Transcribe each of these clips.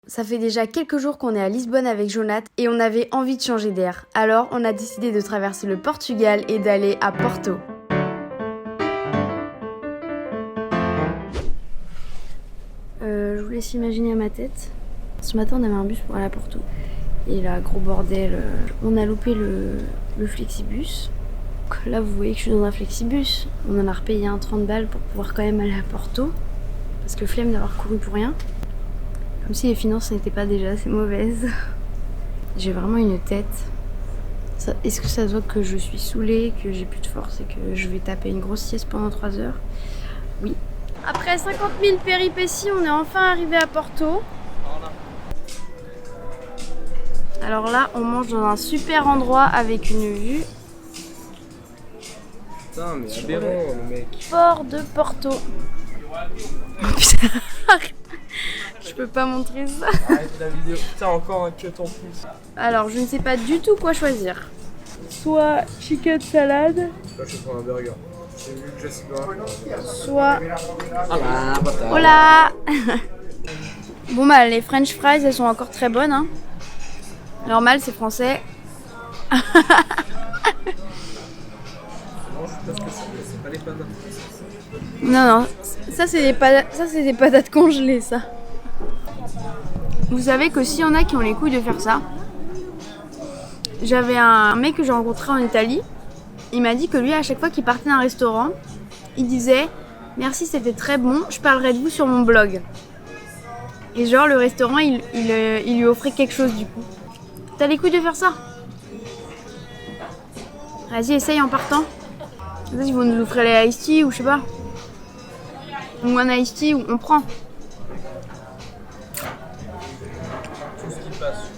Ça fait déjà quelques jours qu'on est à Lisbonne avec Jonathan et on avait envie de changer d'air. Alors on a décidé de traverser le Portugal et d'aller à Porto. Je vous laisse imaginer à ma tête. Ce matin on avait un bus pour aller à Porto. Et là, gros bordel, on a loupé le flexibus. Donc là vous voyez que je suis dans un flexibus. On en a repayé un 30 balles pour pouvoir quand même aller à Porto. Parce que flemme d'avoir couru pour rien. Comme si les finances n'étaient pas déjà assez mauvaises. J'ai vraiment une tête. Est-ce que ça se voit que je suis saoulée, que j'ai plus de force et que je vais taper une grosse sieste pendant 3 heures? Oui. Après 50 000 péripéties, on est enfin arrivé à Porto. Alors là, on mange dans un super endroit avec une vue. Putain, mais aberrant le mec. Port de Porto. Oh putain, je peux pas montrer ça. Arrête la vidéo. Putain, encore un cut en plus. Alors, je ne sais pas du tout quoi choisir. Soit chicken salade, Là, je prends un burger. J'ai vu que Jessica. soit... Ah là, bâtard. Hola. Bon bah, les french fries, elles sont encore très bonnes. Hein. Normal, c'est français. Non, parce que c'est pas les panaches. Non, ça c'est des patates congelées, ça. Vous savez que s'il y en a qui ont les couilles de faire ça, j'avais un mec que j'ai rencontré en Italie, il m'a dit que lui, à chaque fois qu'il partait d'un restaurant, il disait « Merci, c'était très bon, je parlerai de vous sur mon blog ». Et genre, le restaurant, il lui offrait quelque chose du coup. T'as les couilles de faire ça? Vas-y, essaye en partant. Peut-être qu'ils vont nous offrir les iced tea ou je sais pas. Ou un iced tea où on prend. Tout ce qui passe.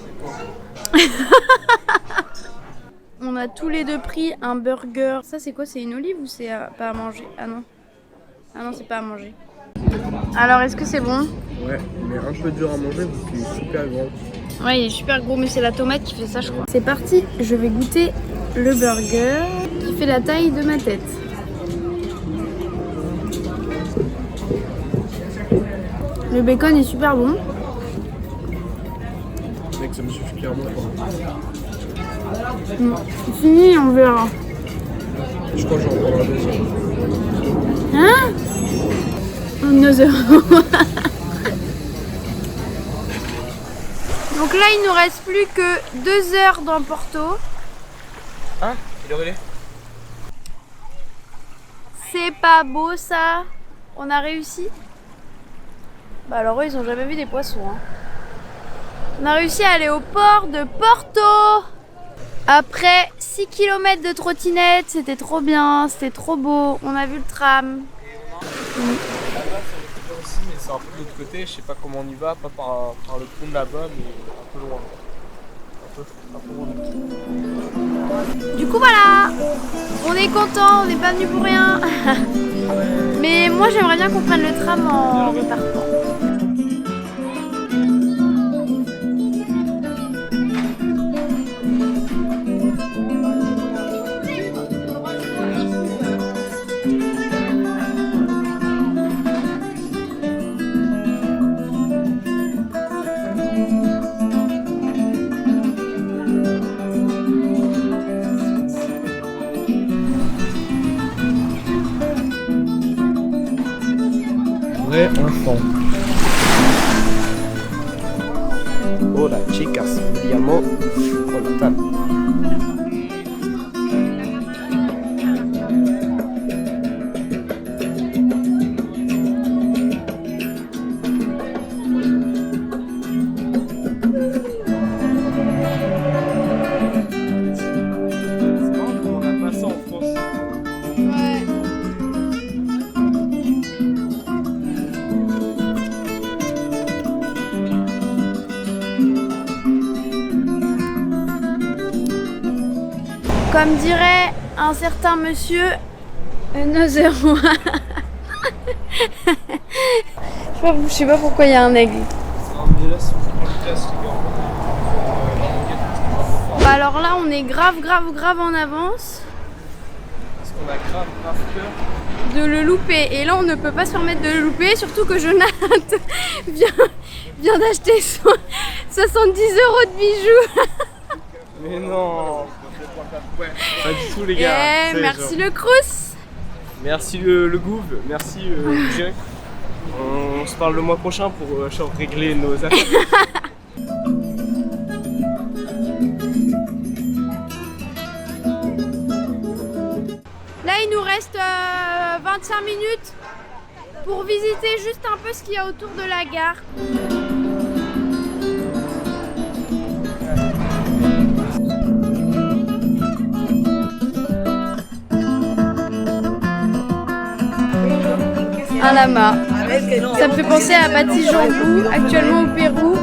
On a tous les deux pris un burger. Ça c'est quoi? C'est une olive ou c'est pas à manger? Ah non. Ah non, c'est pas à manger. Alors est-ce que c'est bon? Ouais, mais un peu dur à manger parce qu'il est super grand. Ouais, il est super gros, mais c'est la tomate qui fait ça, je crois. C'est parti, je vais goûter le burger qui fait la taille de ma tête. Le bacon est super bon. Mec, ça me suffit clairement pas. C'est fini, on verra. Je crois que j'en prends un deuxième. Hein? Another. Donc là, il nous reste plus que 2 heures dans Porto. Hein? Il aurait les? C'est pas beau ça? On a réussi? Bah alors eux, ils ont jamais vu des poissons. Hein. On a réussi à aller au port de Porto. Après 6 km de trottinette, c'était trop bien, c'était trop beau. On a vu le tram. Là-bas, ça va aussi, mais c'est un peu de l'autre côté. Je sais pas comment on y va, pas par le pont de là-bas, mais un peu loin. Un peu loin. Du coup voilà, on est content, on n'est pas venu pour rien. Mais moi j'aimerais bien qu'on prenne le tram en repartant. Vrai enfant. Hola chicas, me llamo Jonathan. C'est marrant comment on a pas ça en France. Ouais. Comme dirait un certain monsieur, another one. Je sais pas pourquoi il y a un aigle. Non mais là c'est pour le casque les gars. Bah alors là on est grave en avance Parce qu'on a grave peur. de le louper. Et là on ne peut pas se permettre de le louper, surtout que Jonathan vient d'acheter 70 € de bijoux. Mais non. Pas du tout les gars. Et merci le Crous. Merci le Gouv, merci Jerry. On se parle le mois prochain pour régler nos affaires. Là il nous reste 25 minutes pour visiter juste un peu ce qu'il y a autour de la gare. Un lama. Ça me fait penser à Bati Jambou, actuellement au Pérou.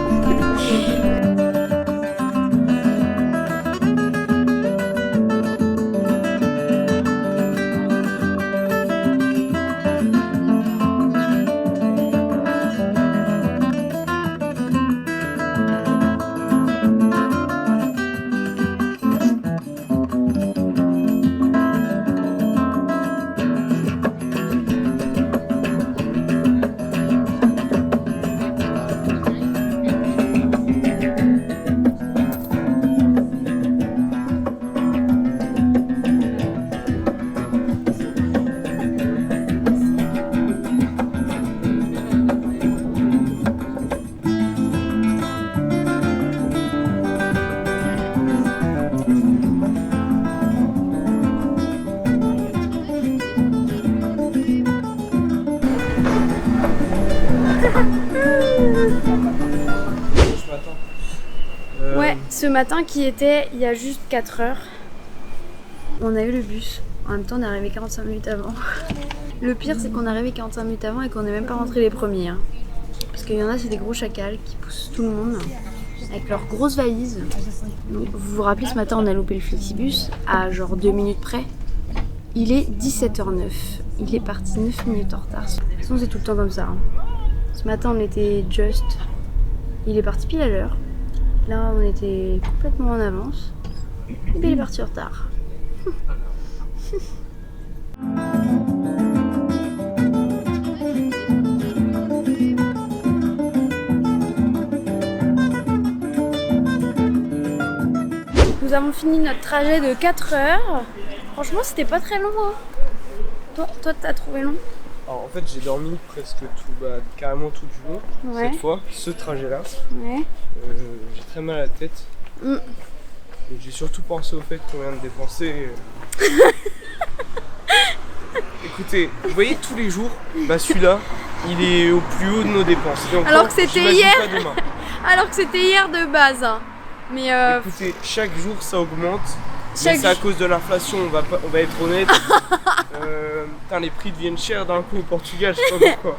Ouais, ce matin qui était il y a juste 4 heures, on a eu le bus. En même temps, on est arrivé 45 minutes avant. Le pire, c'est qu'on est arrivé 45 minutes avant et qu'on n'est même pas rentré les premiers. Hein. Parce qu'il y en a, c'est des gros chacals qui poussent tout le monde avec leurs grosses valises. Donc, vous vous rappelez, ce matin, on a loupé le flexibus à genre 2 minutes près. Il est 17h09. Il est parti 9 minutes en retard. De toute façon, c'est tout le temps comme ça. Hein. Ce matin, on était just. Il est parti pile à l'heure. Là, on était complètement en avance. Et bien, il est parti en retard. Nous avons fini notre trajet de 4 heures. Franchement, c'était pas très long. Hein. Toi, t'as trouvé long? Alors, en fait, j'ai dormi presque tout, carrément tout du long, cette fois, ce trajet-là. Ouais. J'ai très mal à la tête. Et j'ai surtout pensé au fait qu'on vient de dépenser. Écoutez, vous voyez tous les jours, celui-là, il est au plus haut de nos dépenses. Et encore, alors que c'était hier. Pas demain. Alors que c'était hier de base. Hein. Mais écoutez, chaque jour ça augmente. C'est à cause de l'inflation, on va être honnête. Les prix deviennent chers d'un coup au Portugal, je sais pas pourquoi.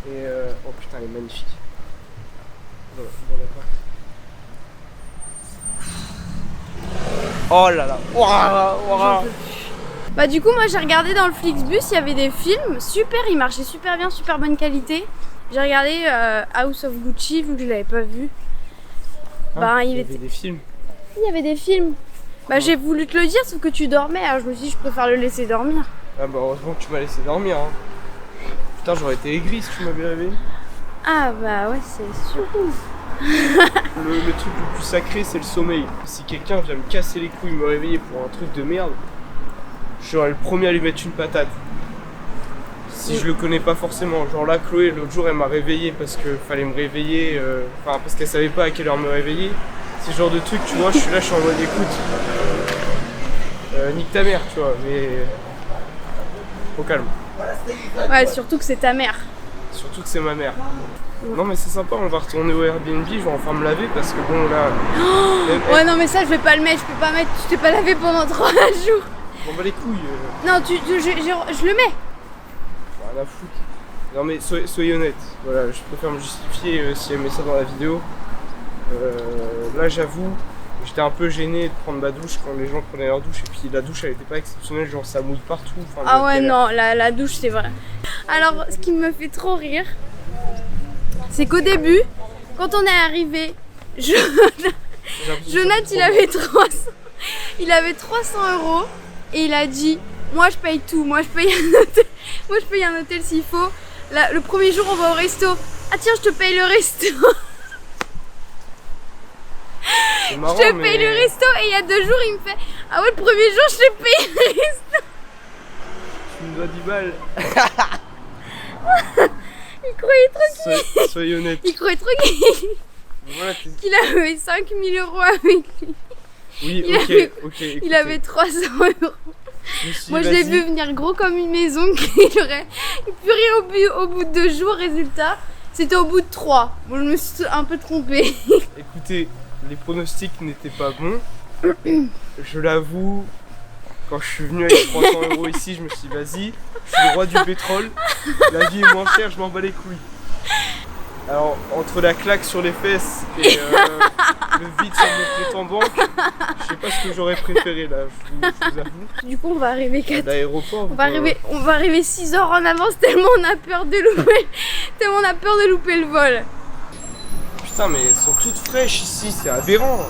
Et oh putain, elle est magnifique. Oh là là, Bah du coup, moi j'ai regardé dans le Flixbus, il y avait des films super, ils marchaient super bien, super bonne qualité. J'ai regardé House of Gucci vu que je l'avais pas vu. Il y avait des films. Il y avait des films. Bah j'ai voulu te le dire sauf que tu dormais, alors je me suis dit je préfère le laisser dormir. Ah bah heureusement que tu m'as laissé dormir. Hein. Putain, j'aurais été aigri si tu m'avais réveillé. Ah bah ouais, c'est sûr. Le truc le plus sacré, c'est le sommeil. Si quelqu'un vient me casser les couilles, me réveiller pour un truc de merde, je serais le premier à lui mettre une patate. Si je le connais pas forcément. Genre là, Chloé, l'autre jour, elle m'a réveillé parce que fallait me réveiller, parce qu'elle savait pas à quelle heure me réveiller. C'est le genre de truc, tu vois, je suis en mode écoute. Nique ta mère, tu vois, mais au calme. Ouais, surtout que c'est ta mère. Surtout que c'est ma mère. Non mais c'est sympa, on va retourner au Airbnb, je vais enfin me laver parce que bon là... Ouais non mais ça je vais pas le mettre, je peux pas mettre, tu t'es pas lavé pendant 3 jours. On va les couilles. Non, je le mets. Rien à foutre. Non mais soyez honnête, voilà, je préfère me justifier si elle met ça dans la vidéo. Là j'avoue, j'étais un peu gêné de prendre ma douche quand les gens prenaient leur douche et puis la douche elle était pas exceptionnelle, genre ça mouille partout. Ah ouais non, la douche c'est vrai. Alors ce qui me fait trop rire, c'est qu'au début, quand on est arrivé, Jonathan il avait 300 € et il a dit moi je paye tout, moi je paye un hôtel s'il faut. Le premier jour on va au resto. Ah tiens, je te paye le resto. C'est marrant, Je te paye le resto et il y a 2 jours, il me fait ah ouais, le premier jour, je te paye le resto. Tu me dois 10 balles. Il croyait trop Soyez honnête. Il croyait trop Voilà, qu'il avait 5000 € avec lui. oui, Il ok, avait- ok. Il écoutez, avait 300 €. je me suis dit, Moi, je l'ai vas-y. vu venir gros comme une maison, qu'il aurait plus rien au bout de 2 jours. Résultat, c'était au bout de 3. Bon, je me suis un peu trompée. Écoutez, les pronostics n'étaient pas bons. Je l'avoue, quand je suis venu avec 300 € ici, je me suis dit, vas-y, je suis le roi du pétrole, la vie est moins chère, je m'en bats les couilles. Alors, entre la claque sur les fesses et le vide sur mon compte en banque, je sais pas ce que j'aurais préféré là, je vous avoue. Du coup, on va arriver 4. À l'aéroport, On va arriver 6 heures en avance tellement on a peur de louper le vol. Putain, mais elles sont toutes fraîches ici, c'est aberrant.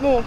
Bon,